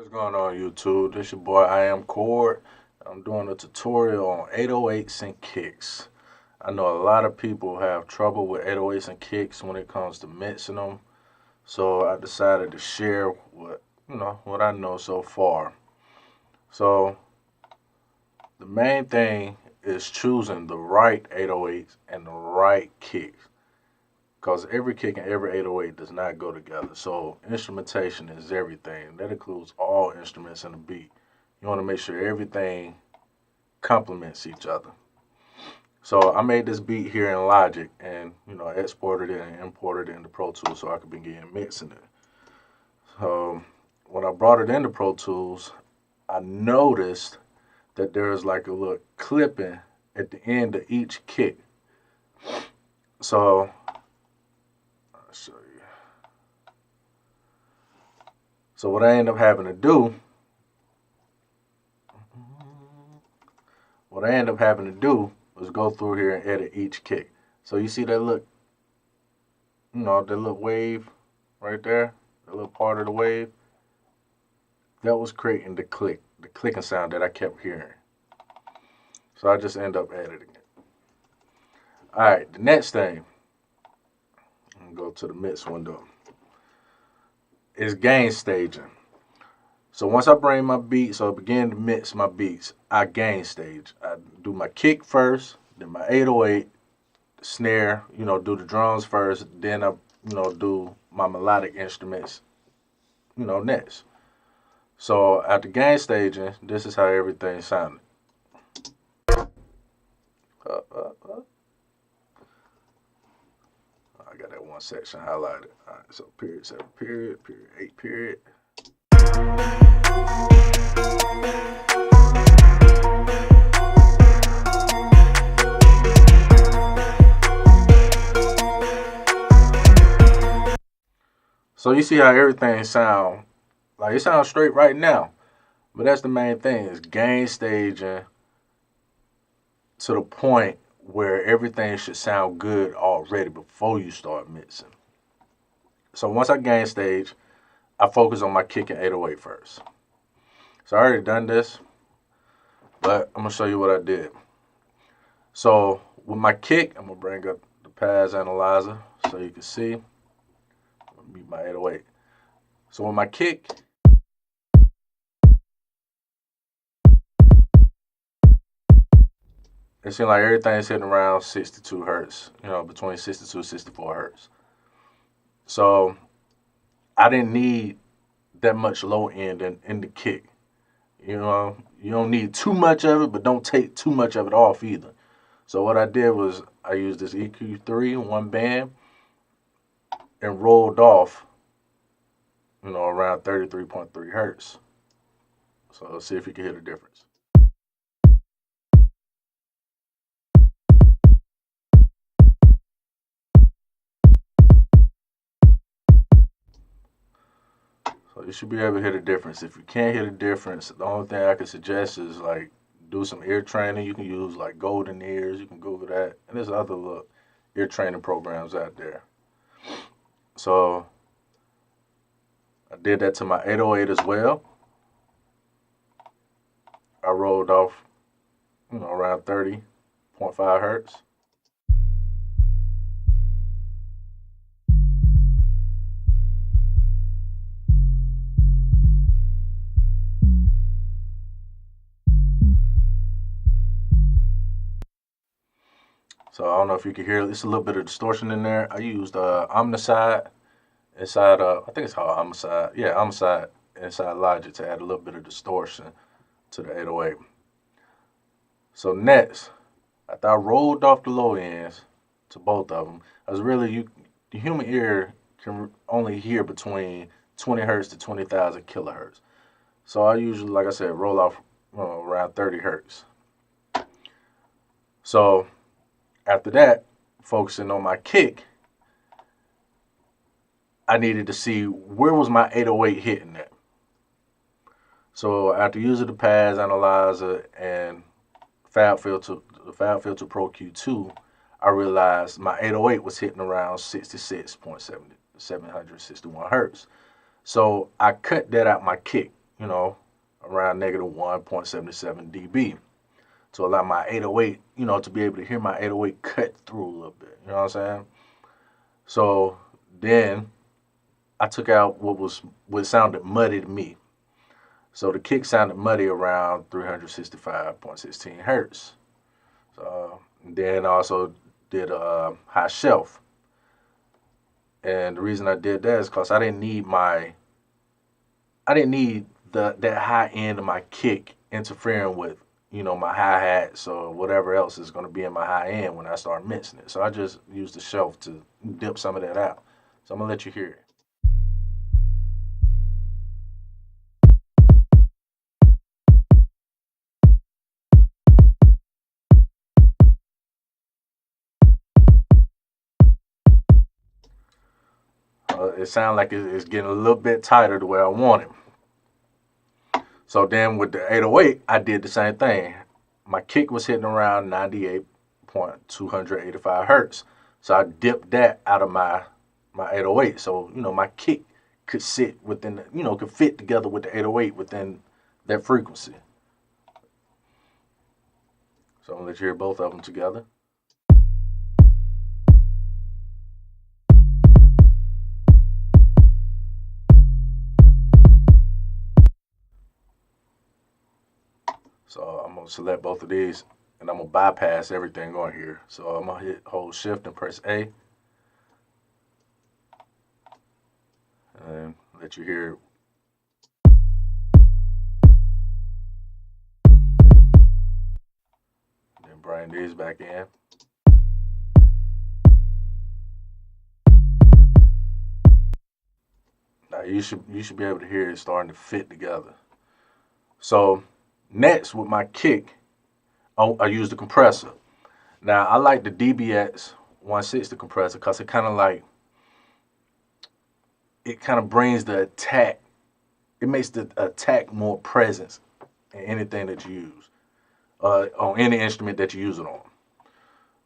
What's going on, YouTube? This your boy I Am Cord. I'm doing a tutorial on 808s and kicks. I know a lot of people have trouble with 808s and kicks when it comes to mixing them, so I decided to share what I know so far. So the main thing is choosing the right 808s and the right kicks, because every kick and every 808 does not go together. So instrumentation is everything. That includes all instruments in the beat. You want to make sure everything complements each other. So I made this beat here in Logic and exported it and imported it into Pro Tools so I could begin mixing it. So when I brought it into Pro Tools, I noticed that there's like a little clipping at the end of each kick. So I'll show you. So what I end up having to do was go through here and edit each kick. So you see that look, that little wave right there, the little part of the wave, that was creating the clicking sound that I kept hearing. So I just end up editing it. All right, the next thing, I'm gonna go to the mix window, is gain staging. So once I bring my beat, so I begin to mix my beats, I gain stage. I do my kick first, then my 808, snare, do the drums first, then I, do my melodic instruments, next. So after gain staging, this is how everything sounded. I got that one section highlighted. All right, so period 7 period, period 8 period. So you see how everything sound, like it sounds straight right now. But that's the main thing, is gain staging to the point where everything should sound good already before you start mixing. So once I gain stage, I focus on my kick and 808 first. So I already done this, but I'm gonna show you what I did. So with my kick, I'm gonna bring up the pads analyzer so you can see. I'm gonna mute my 808. So with my kick, it seems like everything's hitting around 62 hertz, between 62 and 64 hertz. So I didn't need that much low end in the kick. You don't need too much of it, but don't take too much of it off either. So what I did was I used this EQ3 one band and rolled off, around 33.3 hertz. So let's see if you can hear the difference. So you should be able to hear the difference. If you can't hear the difference, the only thing I can suggest is like do some ear training. You can use like Golden Ears. You can Google that. And there's other little ear training programs out there. So I did that to my 808 as well. I rolled off, around 30.5 hertz. So I don't know if you can hear, it's a little bit of distortion in there. I used Omnicide inside, I think it's called Omnicide. Yeah, Omnicide inside Logic to add a little bit of distortion to the 808. So next, after I rolled off the low ends to both of them, the human ear can only hear between 20 hertz to 20,000 kilohertz. So I usually, like I said, roll off around 30 hertz. So after that, focusing on my kick, I needed to see where was my 808 hitting at. So after using the pads analyzer and the FabFilter Pro Q2, I realized my 808 was hitting around 761 hertz. So I cut that out my kick. around negative 1.77 dB to allow my 808, to be able to hear my 808 cut through a little bit. You know what I'm saying? So then I took out what sounded muddy to me. So the kick sounded muddy around 365.16 hertz. So then I also did a high shelf. And the reason I did that is because I didn't need that high end of my kick interfering with, my hi-hats or whatever else is going to be in my high end when I start mixing it. So I just used the shelf to dip some of that out. So I'm going to let you hear it. It sounds like it's getting a little bit tighter the way I want it. So then with the 808, I did the same thing. My kick was hitting around 98.285 hertz. So I dipped that out of my 808. So, my kick could sit within, could fit together with the 808 within that frequency. So I'm going to let you hear both of them together. So I'm going to select both of these, and I'm going to bypass everything on here. So I'm going to hold shift and press A. And let you hear it. Then bring these back in. Now you should be able to hear it starting to fit together. So next with my kick, I use the compressor. Now I like the DBX 160 compressor because it kind of brings the attack. It makes the attack more presence in anything that you use, on any instrument that you use it on.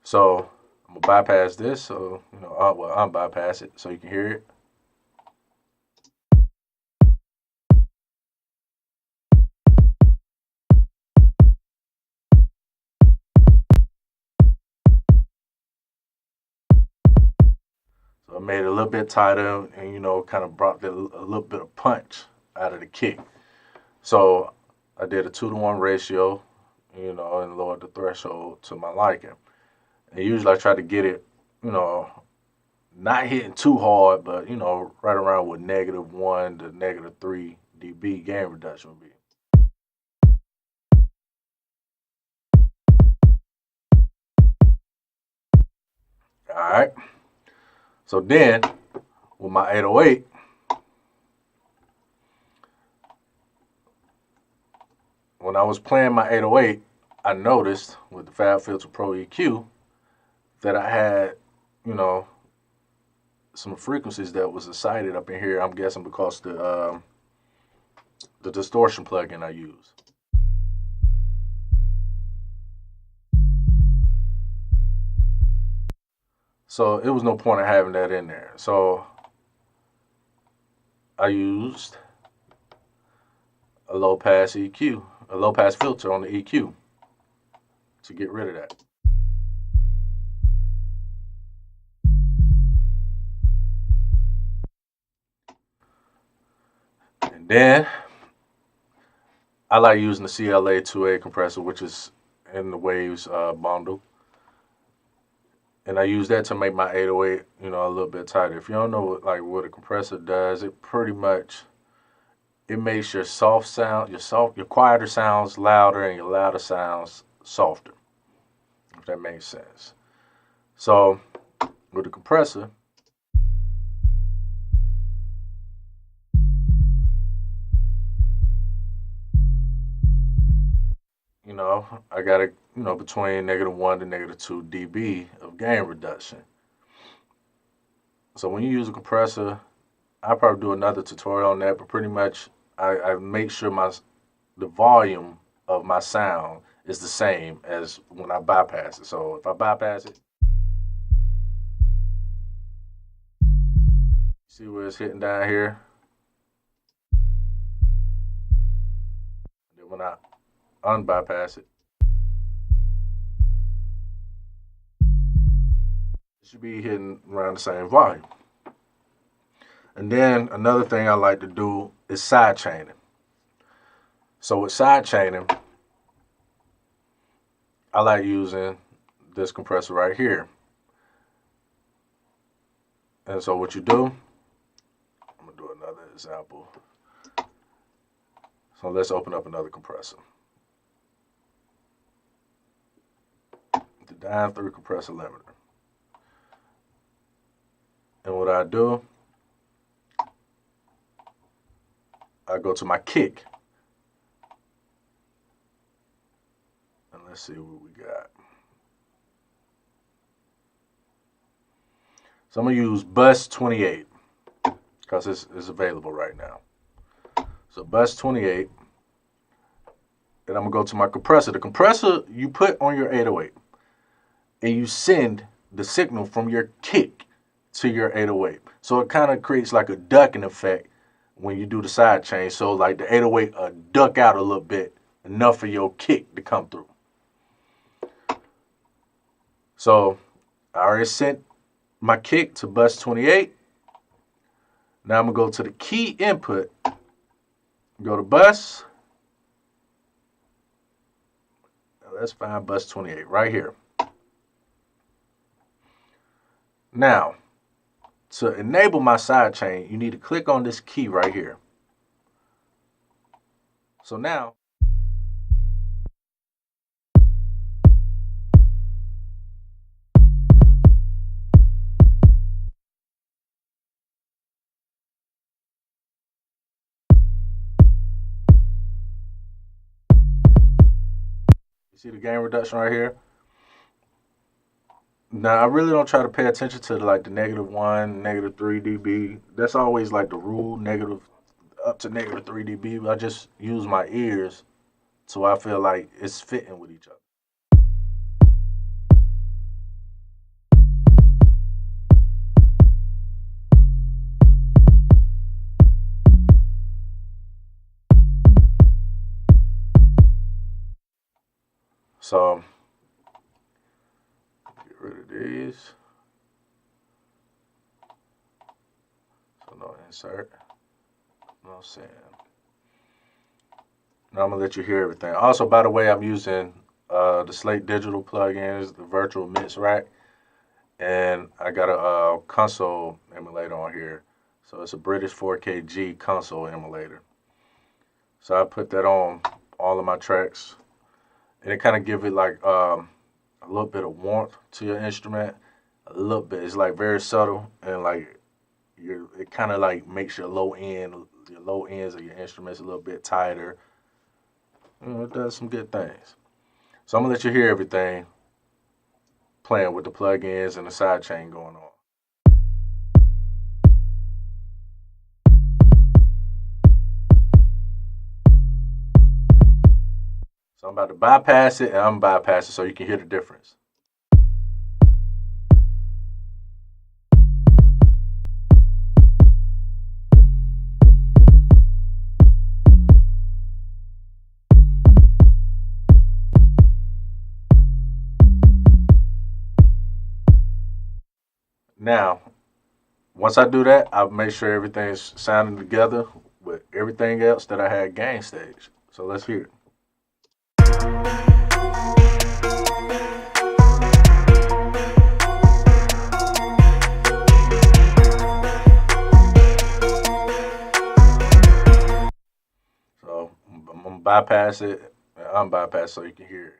So I'm gonna bypass this. So I'll bypass it so you can hear it. So I made it a little bit tighter and, kind of brought a little bit of punch out of the kick. So I did a 2-to-1 ratio, and lowered the threshold to my liking. And usually I try to get it, not hitting too hard, but, right around what -1 to -3 dB gain reduction would be. All right. So then with my 808, when I was playing my 808, I noticed with the FabFilter Pro EQ that I had, some frequencies that was excited up in here. I'm guessing because the distortion plugin I use. So it was no point in having that in there. So I used a low pass EQ, a low pass filter on the EQ to get rid of that. And then I like using the CLA 2A compressor, which is in the Waves bundle. And I use that to make my 808, a little bit tighter. If you don't know what a compressor does, it pretty much makes your soft sound, your quieter sounds louder and your louder sounds softer. If that makes sense. So with the compressor, I got it, between -1 to -2 dB of gain reduction. So when you use a compressor, I'll probably do another tutorial on that, but pretty much I make sure the volume of my sound is the same as when I bypass it. So if I bypass it, see where it's hitting down here? unbypass it. It should be hitting around the same volume. And then another thing I like to do is side chaining. So with side chaining, I like using this compressor right here. And so what you do, I'm gonna do another example. So let's open up another compressor. The Dyne 3 compressor limiter. And what I do, I go to my kick. And let's see what we got. So I'm going to use bus 28 because it's available right now. So bus 28. And I'm going to go to my compressor. The compressor you put on your 808. And you send the signal from your kick to your 808. So it kind of creates like a ducking effect when you do the side chain. So like the 808 duck out a little bit, enough for your kick to come through. So I already sent my kick to bus 28. Now I'm going to go to the key input. Go to bus. Now let's find bus 28 right here. Now, to enable my side chain, you need to click on this key right here. So now, you see the gain reduction right here? Now, I really don't try to pay attention to like the -1, -3 dB. That's always like the rule, negative up to -3 dB. But I just use my ears so I feel like it's fitting with each other. So, get rid of these. So no insert, no send. Now I'm gonna let you hear everything. Also, by the way, I'm using the Slate Digital plugins, the virtual mix rack, and I got a console emulator on here. So it's a British 4KG console emulator. So I put that on all of my tracks, and it kind of give it like a little bit of warmth to your instrument. A little bit. It's like very subtle, and like it kind of like makes your low ends of your instruments a little bit tighter. It does some good things. So I'm gonna let you hear everything playing with the plugins and the side chain going on. So I'm about to bypass it and unbypass it so you can hear the difference. Now, once I do that, I'll make sure everything's sounding together with everything else that I had gain stage. So let's hear it. So I'm gonna bypass it and unbypass so you can hear it.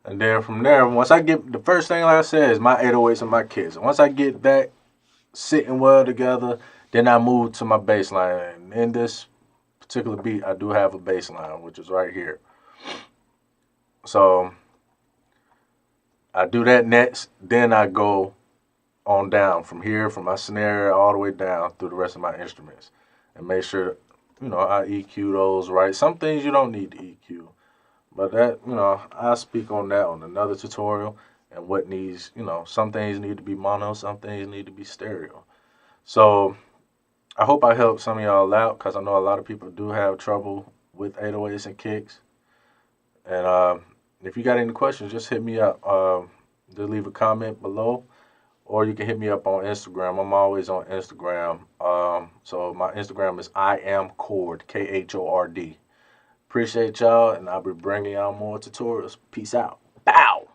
And then from there, once I get, the first thing like I said is my 808s and my kicks. Once I get that sitting well together, then I move to my bass line. In this particular beat, I do have a bass line, which is right here. So I do that next. Then I go on down, from here, from my snare all the way down through the rest of my instruments, and make sure, I EQ those right. Some things you don't need to EQ, but that, I'll speak on that on another tutorial, and what needs, some things need to be mono, some things need to be stereo. So I hope I helped some of y'all out, because I know a lot of people do have trouble with 808s and kicks. And if you got any questions, just hit me up. Just leave a comment below, or you can hit me up on Instagram. I'm always on Instagram. So my Instagram is IamChord, KHORD. Appreciate y'all, and I'll be bringing y'all more tutorials. Peace out. Bow.